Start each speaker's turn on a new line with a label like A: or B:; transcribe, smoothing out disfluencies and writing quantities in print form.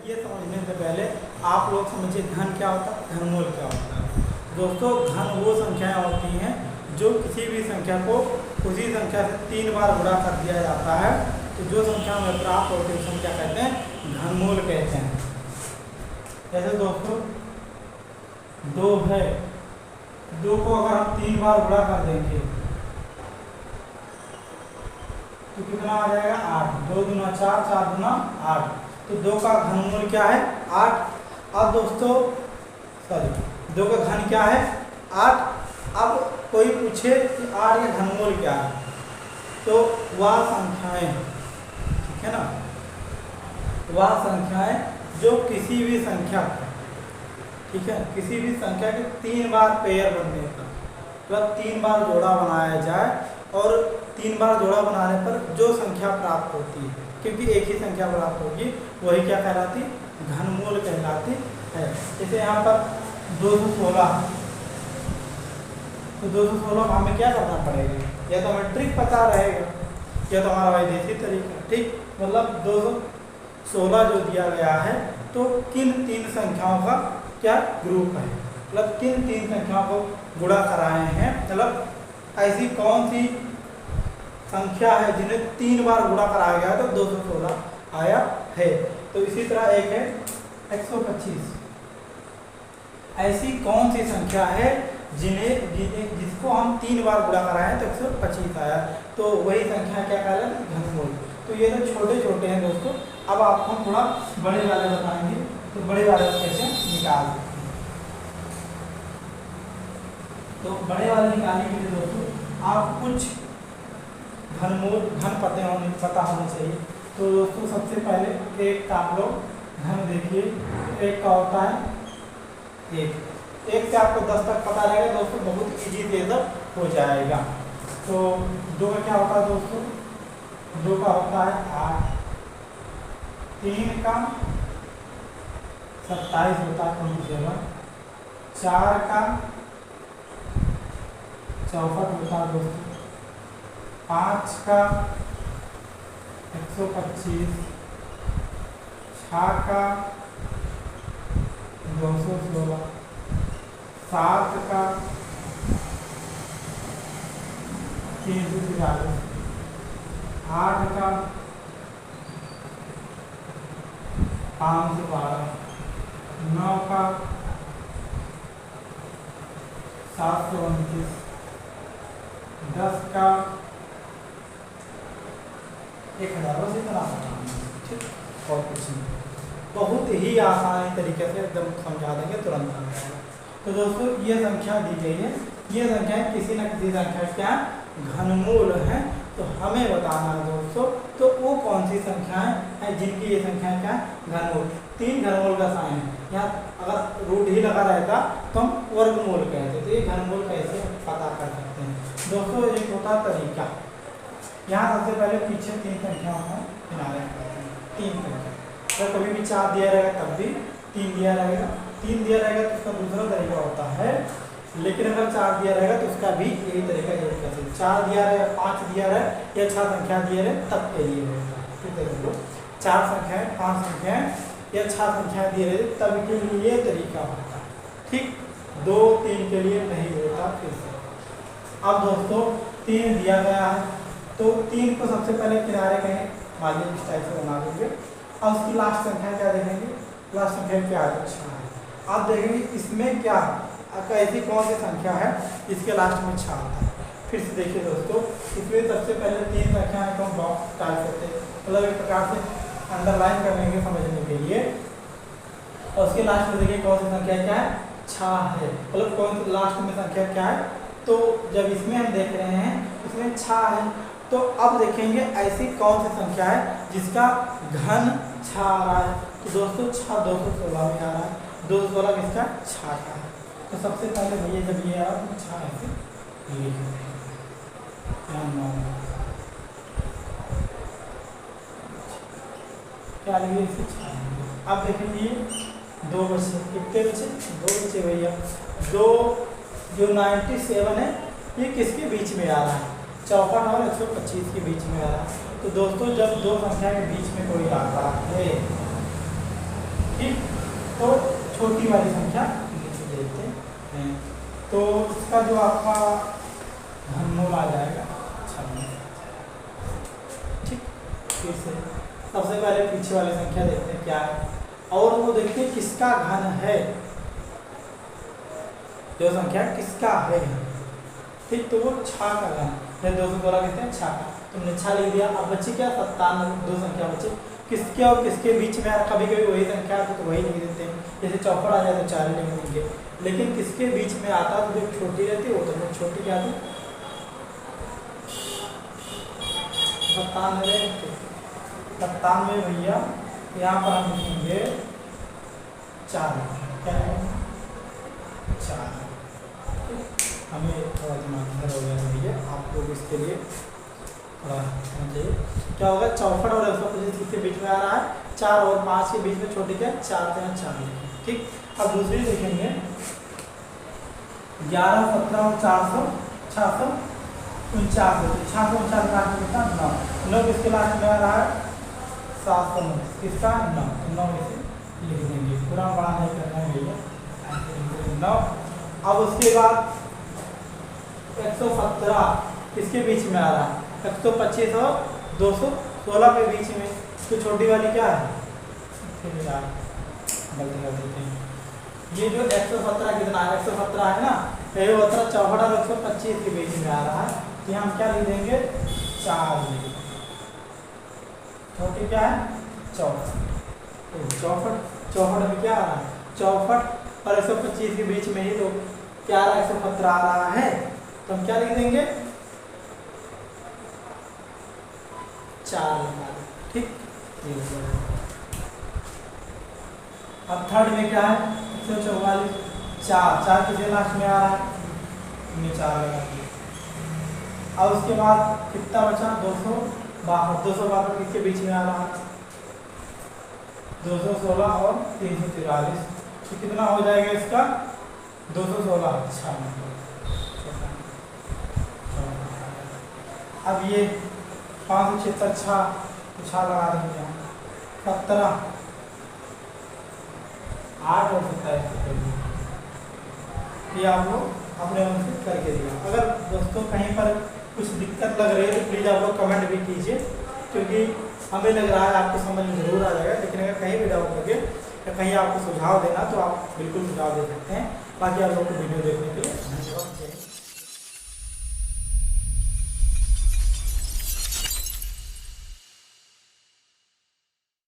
A: ये समझने से पहले आप लोग समझिए घन क्या होता है, घनमूल क्या होता है। दोस्तों घन वो संख्याएं होती हैं जो किसी भी संख्या को उसी संख्या से 3 बार गुणा कर दिया जाता है, तो जो संख्या हमें प्राप्त होती है संख्या कहते हैं घनमूल कहते हैं। जैसे दोस्तों 2 है, 2 को अगर हम 3 बार गुणा कर देंगे तो कितना आ जाएगा 8, 2 दूना 4, 4 दूना 8, तो 2 का घनमूल क्या है 8। अब दोस्तों 2 का घन क्या है 8। अब कोई पूछे कि 8 का घनमूल क्या है, तो वह संख्याएं, ठीक है ना, वह संख्याएं जो किसी भी संख्या, ठीक है, किसी भी संख्या के 3 बार पेयर बनने पर, मतलब 3 बार जोड़ा बनाया जाए और 3 बार जोड़ा बनाने पर जो संख्या प्राप्त होती है, क्योंकि एक ही संख्या प्राप्त होगी, वही क्या कहलाती घनमूल कहलाती है। जैसे यहाँ पर 216, तो 216 को हमें क्या करना पड़ेगा, या तो हमें ट्रिक पता रहेगा या तो हमारा वैदेशिक तरीका, ठीक, मतलब 216 जो दिया गया है तो किन 3 संख्याओं का क्या ग्रुप है, मतलब किन 3 संख्याओं को गुणा कराए हैं, मतलब ऐसी कौन सी संख्या है जिन्हें 3 बार गुणा कराया गया है तो 216 आया है। तो इसी तरह एक है 125, ऐसी कौन सी संख्या है जिसको हम 3 बार गुणा कराए हैं तो 125 आया, तो वही संख्या क्या कहलाती है घनमूल। तो ये तो छोटे छोटे हैं दोस्तों, अब आपको हम थोड़ा बड़े वाले बताएंगे, तो बड़े वाले कैसे निकाल सकते हैं। तो बड़े वाले निकालने के लिए दोस्तों आप कुछ घनमूल घन पता होना चाहिए। तो दोस्तों सबसे पहले एक का आप लोग घन देखिए, एक का होता है एक से आपको 10 तक पता रहेगा दोस्तों, बहुत इजी से सब हो जाएगा। तो 2 का क्या होता है दोस्तों, 2 का होता है 8, 3 का 27 होता है 27, 4 का 64 होता है दोस्तों, 5 का 125, 6 का 216, 7 का 343, 8 का 512, 9 का 729, 10 का 1000, बस इतना ठीक, और कुछ नहीं, बहुत ही आसानी तरीके से एकदम समझा देंगे, तुरंत समझ जाएगा। तो दोस्तों ये संख्या दी गई है, ये संख्या किसी न किसी संख्या क्या घनमूल है, तो हमें बताना है दोस्तों तो वो कौन सी संख्याएं हैं जिनकी ये संख्या क्या घनमूल। 3 घनमूल का साइन है, यहाँ अगर रूट ही लगा रहता तो हम वर्गमूल कहते, तो ये घनमूल कैसे पता कर सकते हैं दोस्तों। एक होता तरीका, यहाँ सबसे पहले पीछे 3 संख्याओं को किनारे करते हैं, 3 संख्या, तो कभी भी 4 दिया रहेगा तब भी 3 दिया रहेगा, 3 दिया रहेगा तो उसका दूसरा तरीका होता है, लेकिन अगर 4 दिया रहेगा तो उसका भी यही तरीका यूज करते हैं। 4 दिया रहेगा, 5 दिया रहे या 6 संख्या दिए रहे तब के लिए रहेगा, ठीक है, 4 संख्याएं, 5 संख्याएं या 6 संख्याएं दिए रहे तब के लिए ये तरीका होता है, ठीक, 2 3 के लिए नहीं होता। फिर से अब दोस्तों 3 दिया गया है तो 3 को सबसे पहले किनारे कहें, मान लीजिए इस टाइप से बना देंगे, और उसकी लास्ट संख्या क्या देखेंगे, लास्ट संख्या क्या है 6 है। आप देखेंगे इसमें क्या ऐसी कौन सी संख्या है इसके लास्ट में 6 आता है। फिर से देखिए दोस्तों, इसमें सबसे पहले 3 संख्या है तो हम बॉक्स डाल सकते हैं, मतलब एक प्रकार से अंडरलाइन करने के समझने के लिए, और उसके लास्ट में देखिए कौन सी संख्या क्या है 6 है, मतलब कौन सी लास्ट में संख्या क्या है। तो जब इसमें हम देख रहे हैं इसमें 6 है, तो अब देखेंगे ऐसी कौन सी संख्या है जिसका घन 6 आ रहा है, तो दोस्तों 6 216 में आ रहा है, 216 किसका 6 का है। तो सबसे पहले भैया जब ये आ तो 6 ऐसे लिख देंगे, क्या लिखे इसे 6। अब देखेंगे 2 बचे, कितने बचे 2 बचे भैया, 2 जो 97 है ये किसके बीच में आ रहा है, 64 और 125 के बीच में आ रहा है। तो दोस्तों जब 2 संख्या के बीच में कोई आता है ठीक, तो छोटी वाली संख्या नीचे देते हैं। तो इसका जो आपका घनमूल आ जाएगा 26। ठीक, फिर से सबसे पहले पीछे वाली संख्या देखते हैं क्या है, और वो देखते हैं किसका घन है, जो संख्या किसका है। ठीक, तो वो 6 का घन है। 216 कहते हैं 6 का, तुमने 6 लिख दिया। अब बच्चे क्या 97, दो संख्या बचे किसके और किसके बीच में। कभी कभी वही संख्या तो वही लिख देते हैं, जैसे चौपड़ आ जाए तो 4 लिख देंगे, लेकिन किसके बीच में आता तो जो छोटी रहती वो तो छोटी क्या थी 97 भैया। यहाँ पर हम लिखेंगे 4, क्या है 4। हमें थोड़ा दिमाग इधर हो गया भैया, आप लोग इसके लिए थोड़ा समझिए क्या होगा। चौपड़ और 125 के बीच में आ रहा है, 4 और 5 के बीच में छोटी क्या 4 4 लिखेंगे। ठीक, अब दूसरी लिखेंगे 11 17 और 400 649 649 लास्ट में कितना 9 9 किसके लास्ट में आ रहा है 709 किसका 9 9 में से लिख देंगे, पूरा बड़ा नहीं करना है भैया 9। अब उसके बाद 117 किसके बीच में आ रहा है 125 और 216 के बीच में, तो छोटी वाली क्या है फिर यार गलती कर देते हैं। ये जो 117 कितना है 117 है ना, ये होता है 64 और 125 के बीच में आ रहा है, तो हम क्या लिख देंगे 4 लिख। छोटी क्या है 64, तो 64 में क्या आ रहा है 64 और 125 के बीच में ही तो क्या आ रहा है 117 आ रहा है, तो हम क्या लिख देंगे 4 लिखा दें। ठीक, अब थर्ड में क्या है 144 4 किसके लास्ट में आ रहा है, हमने 4 लगा दिया। अब उसके बाद कितना बचा 262 किसके बीच में आ रहा है 216 और 343, तो कितना हो जाएगा इसका 216 अच्छा। अब ये 576 6 लगा देंगे 17 8 और 27 ये आप लोग अपने मन से करके दिया। अगर दोस्तों कहीं पर कुछ दिक्कत लग रही है तो प्लीज़ आप लोग कमेंट भी कीजिए, क्योंकि हमें लग रहा है आपको समझ में ज़रूर आ जाएगा, लेकिन अगर कहीं भी डाउट लगे या कहीं आपको सुझाव देना तो आप बिल्कुल सुझाव दे सकते हैं। बाकी आप लोग को वीडियो देखने के लिए धन्यवाद।